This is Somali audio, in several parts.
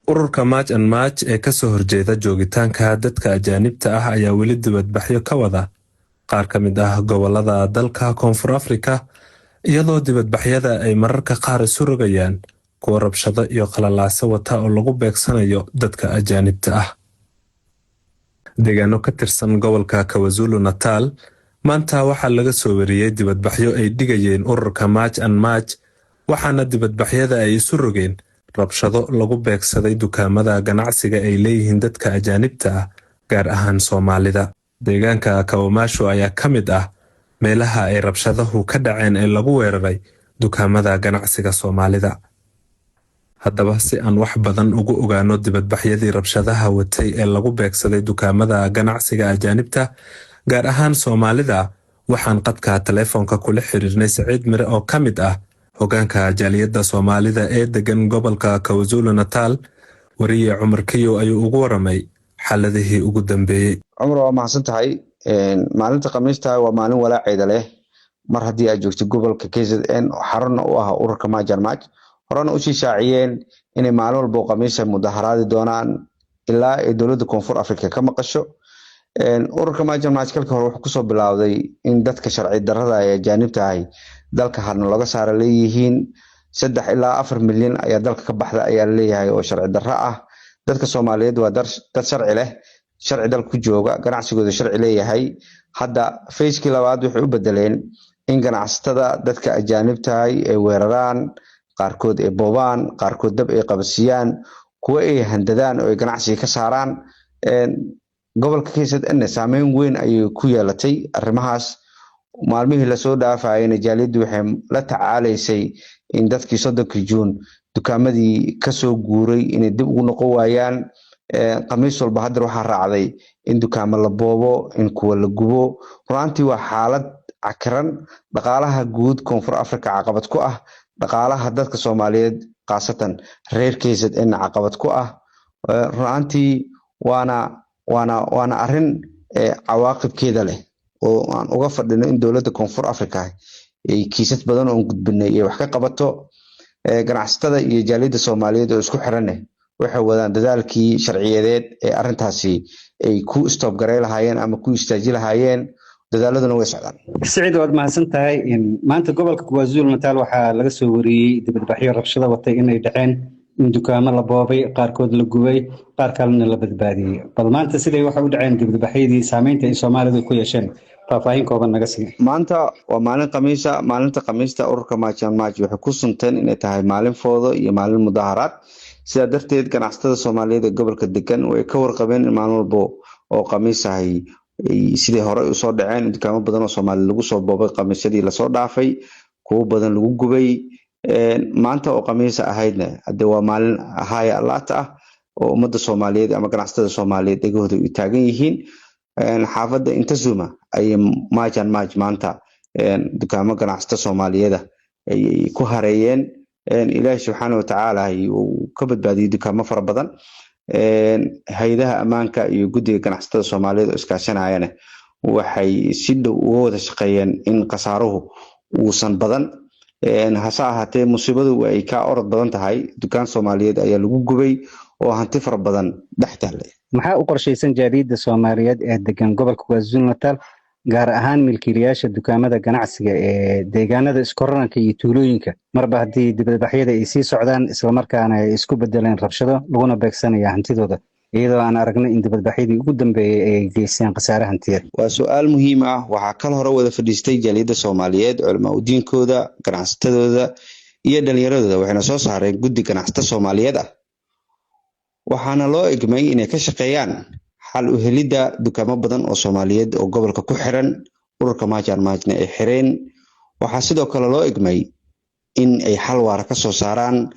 Ururka March and March ee ka soo horjeeda joogitaanka dadka ajaanibta ah ayaa weli dibadbaxyo ka wada qaar ka mid ah gobolada dalka Koonfur Afrika, iyadoo dibadbaxyada ay mararka qaar isu rogayaan kuwa rabshado iyo qalalaase wata oo lagu beegsanayo dadka ajaanibta ah. Deegaano ka tirsan gobolka KwaZulu-Natal maanta waxaa laga soo wariyey dibadbaxyo ay dhigayeen ururka March and March, waxaana dibadbaxyada ay isu rogeen rabshado lagu beegsaday dukaamada ganacsiga ay leeyihiin dadka ajaanibta ah, gaar ahaan Soomaalida. Deegaanka Kawamasho ayaa ka mid ah meelaha ay rabshadahu ka dhaceen ee lagu weeraray dukaamada ganacsiga Soomaalida. Haddaba si aan wax badan ugu ogaano dibadbaxyadii rabshadaha watay ee lagu beegsaday dukaamada ganacsiga ajaanibta, gaar ahaan Soomaalida, waxaan qadka telefoonka kula xiriirnay Saciid Mire oo ka mid ah hoggaanka jaaliyadda Soomaalida ee degan gobolka KwaZulu-Natal. Wariye Cumar Kiyo ayuu ugu waramay xaaladihii ugu dambeeyey. Cumar, waa mahadsan tahay. Maalinta Khamiista waa maalin walaaceeda leh mar haddii aad joogto gobolka KZN oo xaruna u ah ururka March and March. horena usii shaaciyeen inay maalin walba Khamiista mudaharaadi doonaan ilaa ay dowladda Koonfur Afrika ka maqasho. Ururka March and March kalka hore wuxuu kusoo bilowday in dadka sharci darrada ee ajaanibta ah dalka harna laga saaro leeyihiin 3 ilaa 4 milyan ayaa dalka ka baxda ayaa leeyahay oo sharci darro ah. Dadka Soomaaliyeed waa dad sharci leh, sharci dalka ku jooga, ganacsigooda sharci leeyahay. Hadda fayskii labaad waxay u bedeleen in ganacsatada dadka ajaanibta ah ay weeraraan, qaarkood ay boobaan, qaarkood dab ay qabasiyaan, kuwa ay handadaan oo ay ganacsiga ka saaraan. Gobolka KZN saameyn weyn ayay ku yeelatay arrimahaas. Maalmihii la soo dhaafayna jaaliyaddu waxay la tacaalaysay in dadkii 3 Juun dukaamadii ka soo guuray inay dib ugu noqon waayaan. Khamiis walba hadda waxaa raacday in dukaamo la boobo, in kuwa la gubo. Runtii waa xaalad cakaran, dhaqaalaha guud Koonfur Afrika caqabad ku ah, dhaqaalaha dadka Soomaaliyeed qaasatan reer KZN caqabad ku ah. Runtii waana arrin cawaaqibkeeda leh oo aan uga fadhino in dowladda Koonfur Afrika ay kiisas badan oo gudbinay iyo wax ka qabato. Ganacsatada iyo jaaliyadda Soomaaliyeed oo isku xiran waxay wadaan dadaalkii sharciyeed ee arrintaasi ay ku stop garay lahaayeen ama ku istaaji lahaayeen. dadaaladuna way socdaan. Saciid, waad mahadsan tahay. Maanta gobolka KwaZulu-Natal waxaa laga soo wariyey dibadbaxyo rabshado watay inay dhaceen, in dukaamo la boobay, qaarkood la gubay, qaar kalena la badbaadiyey. Bal maanta siday waxa u dhaceen dibadbaxyadii saameynta ay Soomaalidu ku yeesheen, faahfaahin kooban naga sii. Maanta waa maalin Khamiisa. Maalinta Khamiista ururka March and March waxay ku sunteen inay tahay maalin foodo iyo maalin mudaharaad. Sidaa darteed ganacsatada Soomaaliyeed ee gobolka degan way ka warqabeen in maalin walba oo Khamiis ah sidii hore u soo dhaceen dukaamo badan oo Soomaali lagu soo boobay Khamiisadii la soo dhaafay, kuwa badan lagu gubay. Maanta oo Khamiisa ahaydna hadda waa maalin ahaya allaata ah oo ummadda Soomaaliyeed ama ganacsatada Soomaaliyeed dhagahooda u taagan yihiin. Xaafadda Intazuma ay March and March maanta dukaamo ganacsatada Soomaaliyeed ay ku hareeyeen. Ilaahay subxaanahu wa tacaala uu ka badbaadiyay dukaamo fara badan. Hay'adaha ammaanka iyo guddiga ganacsatada Soomaaliyeed oo iskaashanayana waxay si dhow uga wada shaqeeyeen in khasaaruhu uusan badan. Hase ahaatee musiibadu ay ka orod badan tahay. Dukaan Soomaaliyeed ayaa lagu gubay oo hanti fara badan dhex taallay. Maxaa u qorshaysan jaaliyadda Soomaaliyeed ee degan gobolka KwaZulu-Natal, gaar ahaan milkiilayaasha dukaamada ganacsiga ee deegaanada iskoranka iyo tuulooyinka, marba haddii dibadbaxyada ay sii socdaan islamarkaana ay isku bedeleen rabshado laguna beegsanaya hantidooda, iyadoo aan aragnay in dibadbaxyadii ugu dambeeyey ay geysteen khasaare hantiyeed? Waa su'aal muhiim ah. Waxaa kala hore wada fadhiistay jaaliyadda Soomaaliyeed, culamaa u diinkooda, ganacsatadooda iyo dhalinyaradooda, waxayna soo saareen guddi ganacsato Soomaaliyeed ah. Waxaana loo egmay inay ka shaqeeyaan xal u helidda dukaamo badan oo Soomaaliyeed oo gobolka ku xiran, ururka March and Marchna ay xireen. Waxaa sidoo kale loo egmay in ay xal waara ka soo saaraan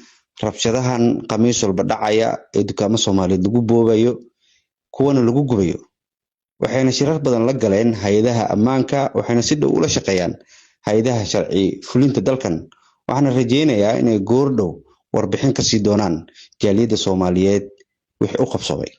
rabshadahan Khamiis walba dhacaya ee dukaamo Soomaaliyeed lagu boobayo, kuwana lagu gubayo. Waxayna shirar badan la galeen hay'adaha ammaanka, waxayna si dhow ula shaqeeyaan hay'adaha sharci fulinta dalkan. Waxaana rajeynayaa inay goor dhow warbixin ka sii doonaan jaaliyadda Soomaaliyeed wixii u qabsoomay.